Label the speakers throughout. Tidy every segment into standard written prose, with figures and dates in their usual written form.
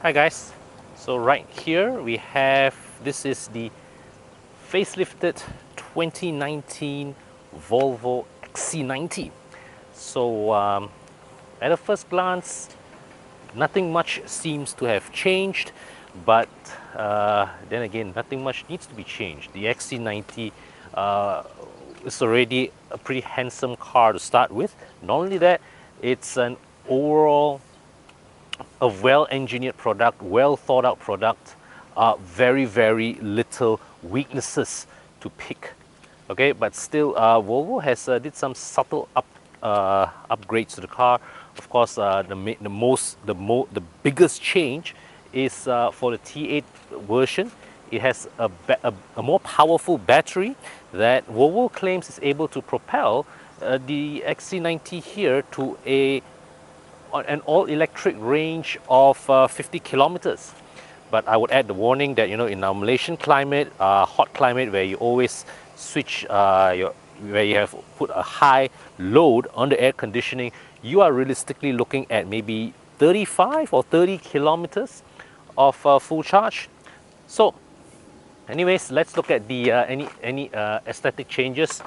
Speaker 1: Hi guys, so right here we have, this is the facelifted 2019 Volvo XC90. So at a first glance, nothing much seems to have changed, but then again, nothing much needs to be changed. The XC90 is already a pretty handsome car to start with. Not only that, it's an overall a well-engineered product, well thought out product, very little weaknesses to pick. Okay, but still Volvo has did some subtle upgrades to the car. Of course, the biggest change is for the T8 version. It has a more powerful battery that Volvo claims is able to propel the XC90 here to an all-electric range of 50 kilometers. But I would add the warning that, you know, in our Malaysian climate, hot climate, where you always switch where you have put a high load on the air conditioning, you are realistically looking at maybe 35 or 30 kilometers of full charge. So anyways, let's look at the any aesthetic changes.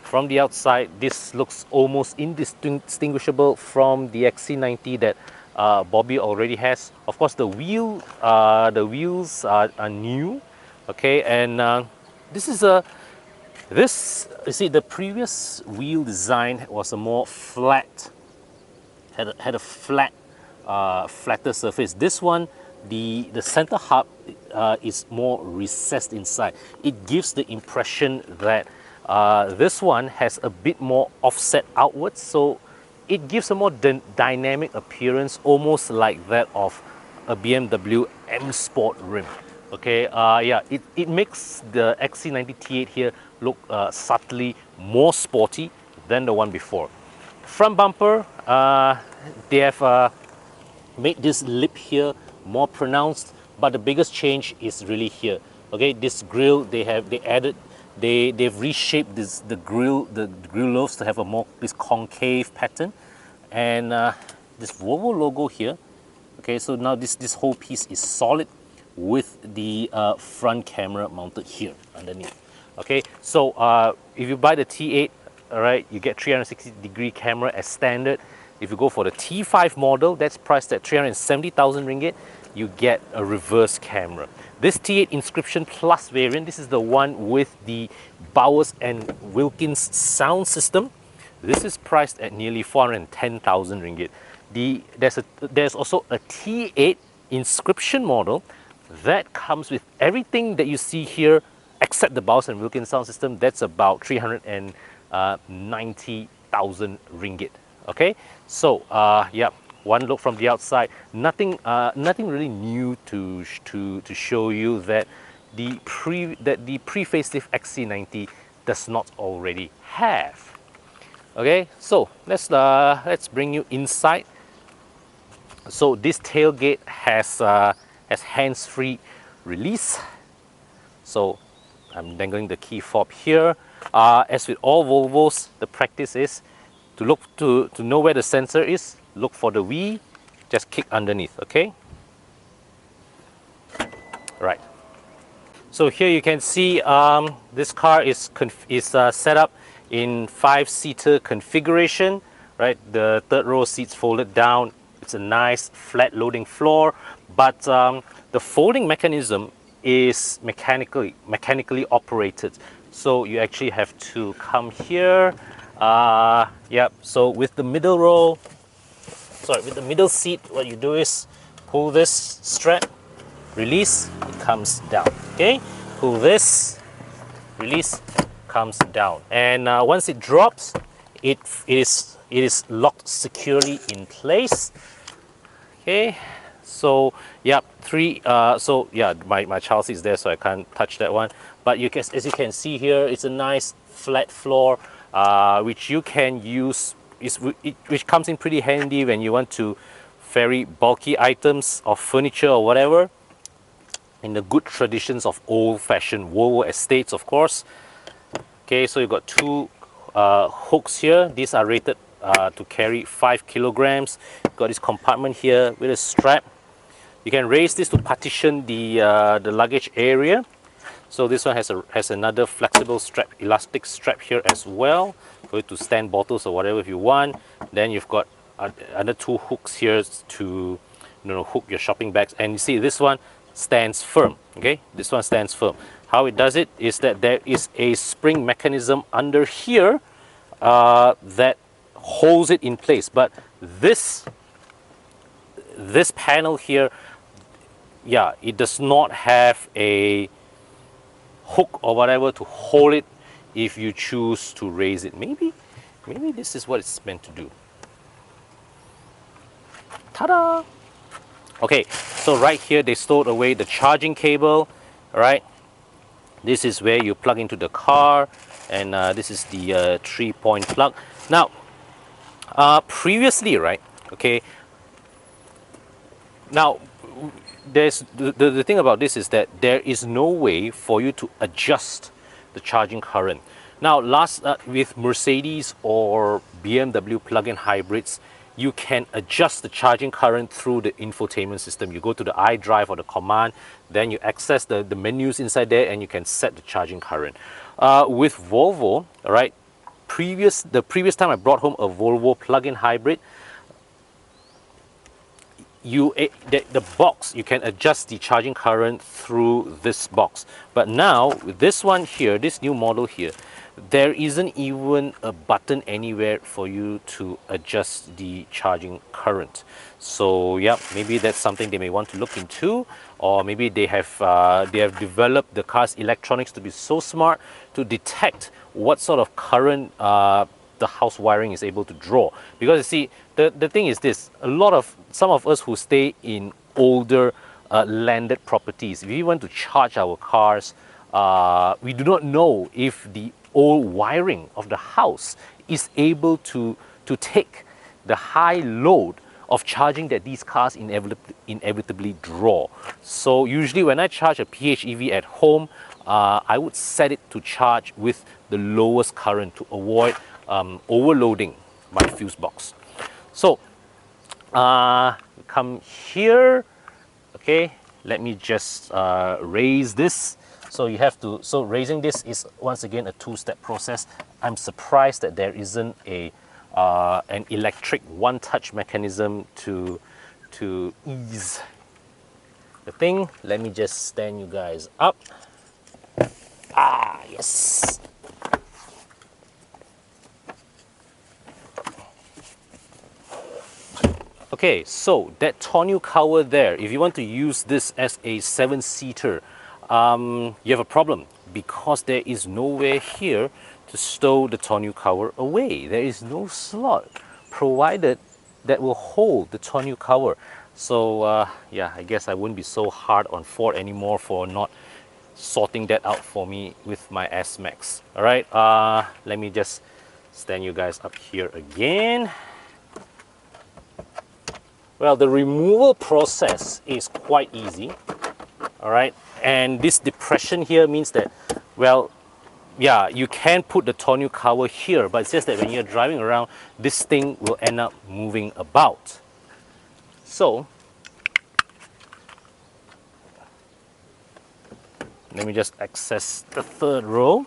Speaker 1: From the outside, this looks almost indistinguishable from the XC90 that Bobby already has. Of course, the wheels are new, okay, and this is you see, the previous wheel design was a more flat, had a flat, flatter surface. This one, the center hub is more recessed inside. It gives the impression that this one has a bit more offset outwards, so it gives a more dynamic appearance, almost like that of a BMW M Sport rim. Okay, yeah, it makes the XC90 T8 here look subtly more sporty than the one before. Front bumper, they have made this lip here more pronounced, but the biggest change is really here. Okay, this grille, they've reshaped the grill lobes to have a more this concave pattern, and this Volvo logo here. Okay, so now this whole piece is solid with the front camera mounted here underneath. Okay, so if you buy the T8, all right, you get 360-degree camera as standard. If you go for the T5 model, that's priced at 370,000 ringgit, you get a reverse camera. This T8 Inscription Plus variant, this is the one with the Bowers and Wilkins sound system. This is priced at nearly 410,000 ringgit. There's also a T8 Inscription model that comes with everything that you see here except the Bowers and Wilkins sound system. That's about 390,000 ringgit. Okay, so yeah, one look from the outside, nothing really new to show you that the pre-facelift XC90 does not already have. Okay, so let's bring you inside. So this tailgate has hands-free release. So I'm dangling the key fob here. As with all Volvos, the practice is to know where the sensor is. Look for the V, just kick underneath. Okay. Right. So here you can see this car is set up in 5-seater configuration. Right. The third row seats folded down. It's a nice flat loading floor, but the folding mechanism is mechanically operated. So you actually have to come here. Yep. So with the middle row, with the middle seat, what you do is pull this strap, release, it comes down. Okay. Pull this, release, comes down, and once it drops, it is locked securely in place. Okay, so yeah, so yeah, my child seat is there, so I can't touch that one. But as you can see here, it's a nice flat floor, which you can use, which comes in pretty handy when you want to ferry bulky items or furniture or whatever, in the good traditions of old-fashioned Volvo estates, of course. Okay, so you've got two hooks here. These are rated to carry 5 kilograms. Got this compartment here with a strap You can raise this to partition the luggage area. So this one has another flexible strap, elastic strap here as well for you to stand bottles or whatever if you want. Then you've got other two hooks here to hook your shopping bags. And you see this one stands firm. Okay, this one stands firm. How it does it is that there is a spring mechanism under here that holds it in place. But this panel here, yeah, it does not have a hook or whatever to hold it if you choose to raise it. Maybe this is what it's meant to do. Ta-da! Okay, so right here they stowed away the charging cable. All right, this is where you plug into the car, and this is the 3-point plug. Now, previously, right? Okay. Now, there's the thing about this is that there is no way for you to adjust the charging current. Now, with Mercedes or BMW plug-in hybrids, you can adjust the charging current through the infotainment system. You go to the iDrive or the command, then you access the menus inside there, and you can set the charging current. With Volvo, all right, the previous time I brought home a Volvo plug-in hybrid, the box, you can adjust the charging current through this box. But now with this one here, this new model here, there isn't even a button anywhere for you to adjust the charging current. So yeah, maybe that's something they may want to look into, or maybe they have developed the car's electronics to be so smart to detect what sort of current the house wiring is able to draw. Because you see, the thing is this: some of us who stay in older landed properties, if we want to charge our cars, we do not know if the old wiring of the house is able to take the high load of charging that these cars inevitably draw. So usually when I charge a PHEV at home, I would set it to charge with the lowest current to avoid overloading my fuse box. So come here. Okay, let me just raise this. So raising this is once again a two-step process. I'm surprised that there isn't an electric one-touch mechanism to ease the thing. Let me just stand you guys up. Ah, yes. Okay, so that tonneau cover there, if you want to use this as a 7-seater, you have a problem because there is nowhere here to stow the tonneau cover away. There is no slot provided that will hold the tonneau cover. So yeah, I guess I wouldn't be so hard on Ford anymore for not sorting that out for me with my S-Max. All right, let me just stand you guys up here again. Well, the removal process is quite easy. All right, and this depression here means that, well, yeah, you can put the tonneau cover here, but it's just that when you're driving around, this thing will end up moving about. So let me just access the third row.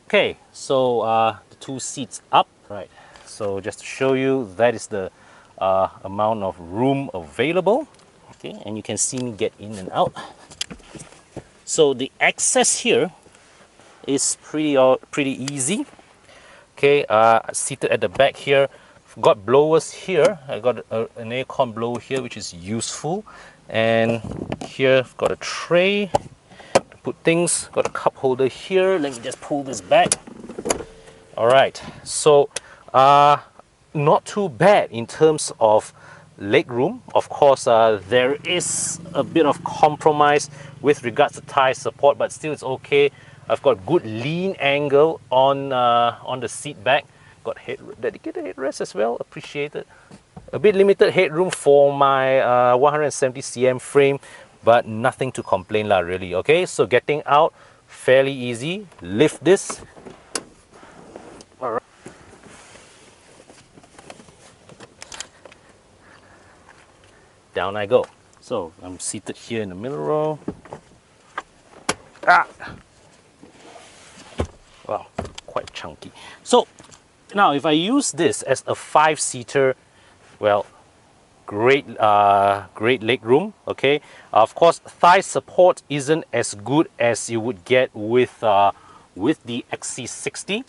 Speaker 1: Okay, so the two seats up, right? So just to show you, that is the amount of room available. Okay, and you can see me get in and out. So the access here is pretty easy. Okay, seated at the back here, got blowers here. I got an aircon blower here, which is useful. And here I've got a tray to put things. Got a cup holder here. Let me just pull this back. All right, so not too bad in terms of leg room. Of course, there is a bit of compromise with regards to tire support, but still it's okay. I've got good lean angle on the seat back. Got dedicated headrest as well, appreciated. A bit limited headroom for my 170 cm frame, but nothing to complain lah, really. Okay, so getting out fairly easy. Lift this. All right. down I go. So I'm seated here in the middle row. Ah! Wow, quite chunky. So now if I use this as a 5-seater, well, great great leg room. Okay, of course thigh support isn't as good as you would get with the XC60.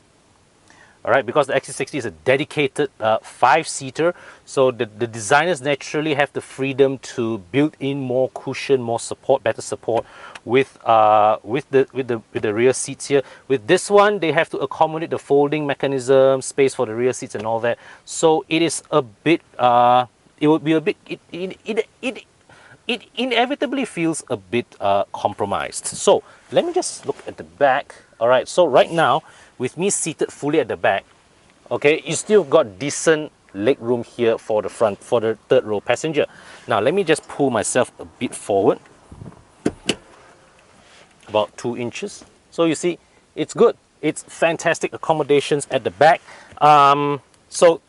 Speaker 1: All right, because the XC60 is a dedicated 5-seater, so the designers naturally have the freedom to build in more cushion, more support, better support with the rear seats here. With this one, they have to accommodate the folding mechanism, space for the rear seats and all that. So it is a bit it would be a bit it inevitably feels a bit compromised. So let me just look at the back. All right, so right now with me seated fully at the back, okay, you still got decent leg room here for the front, for the third row passenger. Now let me just pull myself a bit forward, about 2 inches. So you see, it's good. It's fantastic accommodations at the back. So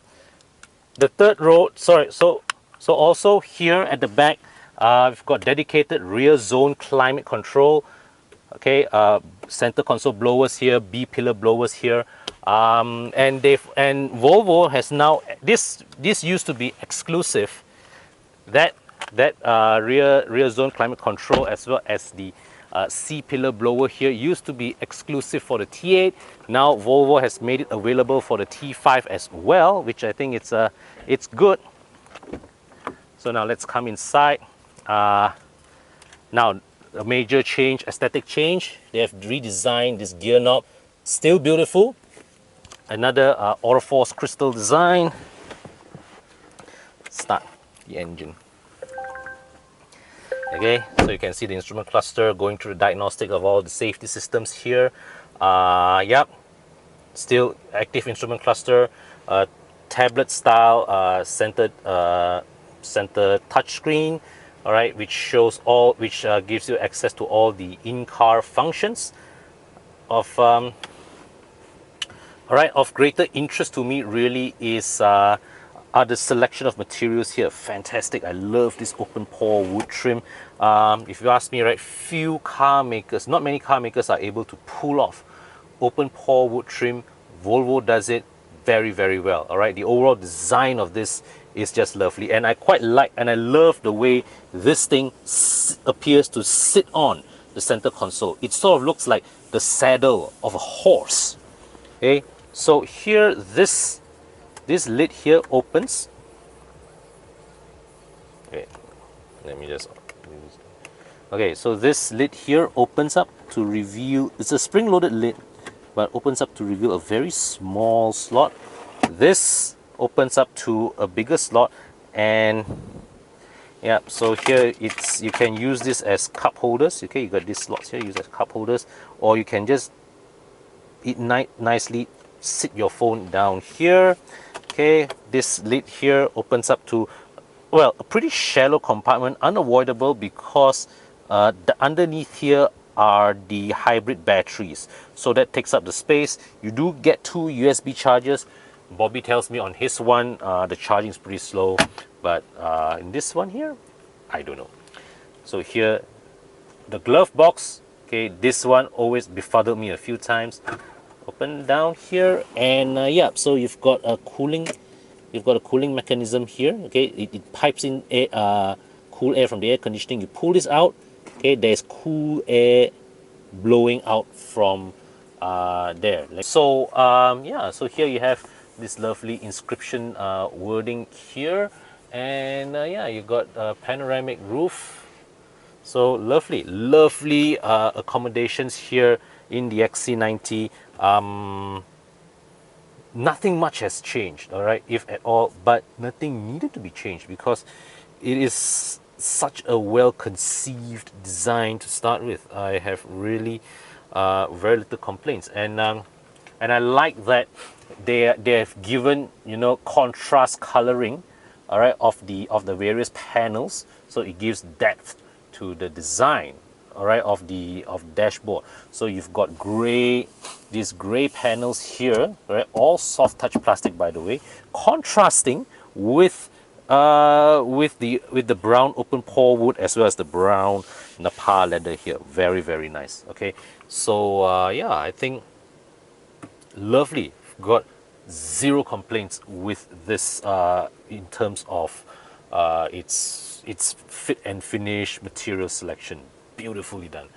Speaker 1: the third row, sorry, so also here at the back, we've got dedicated rear zone climate control. Okay, center console blowers here, B pillar blowers here, and Volvo has now, this used to be exclusive, that rear zone climate control as well as the C pillar blower here used to be exclusive for the T8. Now Volvo has made it available for the T5 as well, which I think it's good. So now let's come inside. Now a major change, aesthetic change. They have redesigned this gear knob. Still beautiful. Another Autoforce crystal design. Start the engine. Okay, so you can see the instrument cluster going through the diagnostic of all the safety systems here. Yep, still active instrument cluster. Tablet style center touchscreen. All right, which shows all, which gives you access to all the in-car functions. Of of greater interest to me really is are the selection of materials here. Fantastic. I love this open pore wood trim. If you ask me, right, few car makers, not many car makers are able to pull off open pore wood trim. Volvo does it very, very well. All right, the overall design of this is just lovely, and I quite like, and I love the way this thing appears to sit on the center console. It sort of looks like the saddle of a horse. Okay, so here this lid here opens. Okay, let me just, okay, so this lid here opens up to reveal, it's a spring-loaded lid, but opens up to reveal a very small slot. This opens up to a bigger slot, and yeah, so here it's, you can use this as cup holders. Okay, you got these slots here, use as cup holders, or you can just nicely sit your phone down here. Okay, this lid here opens up to, well, a pretty shallow compartment, unavoidable because the underneath here are the hybrid batteries, so that takes up the space. You do get 2 USB chargers. Bobby tells me on his one the charging is pretty slow, but in this one here, I don't know. So here, the glove box. Okay, this one always befuddled me a few times. Open down here, and yeah, so you've got a cooling mechanism here. Okay, it pipes in air, cool air from the air conditioning. You pull this out. Okay, there's cool air blowing out from there. So yeah, so here you have this lovely inscription wording here, and yeah, you got a panoramic roof. So lovely accommodations here in the XC90. Nothing much has changed, all right, if at all, but nothing needed to be changed because it is such a well-conceived design to start with. I have really very little complaints, and I like that they have given, you know, contrast coloring, all right, of the various panels, so it gives depth to the design, all right, of the dashboard. So you've got these gray panels here, right, all soft touch plastic, by the way, contrasting with With the brown open pore wood as well as the brown Napa leather here, very nice. Okay, so yeah, I think lovely. Got zero complaints with this in terms of its fit and finish, material selection. Beautifully done.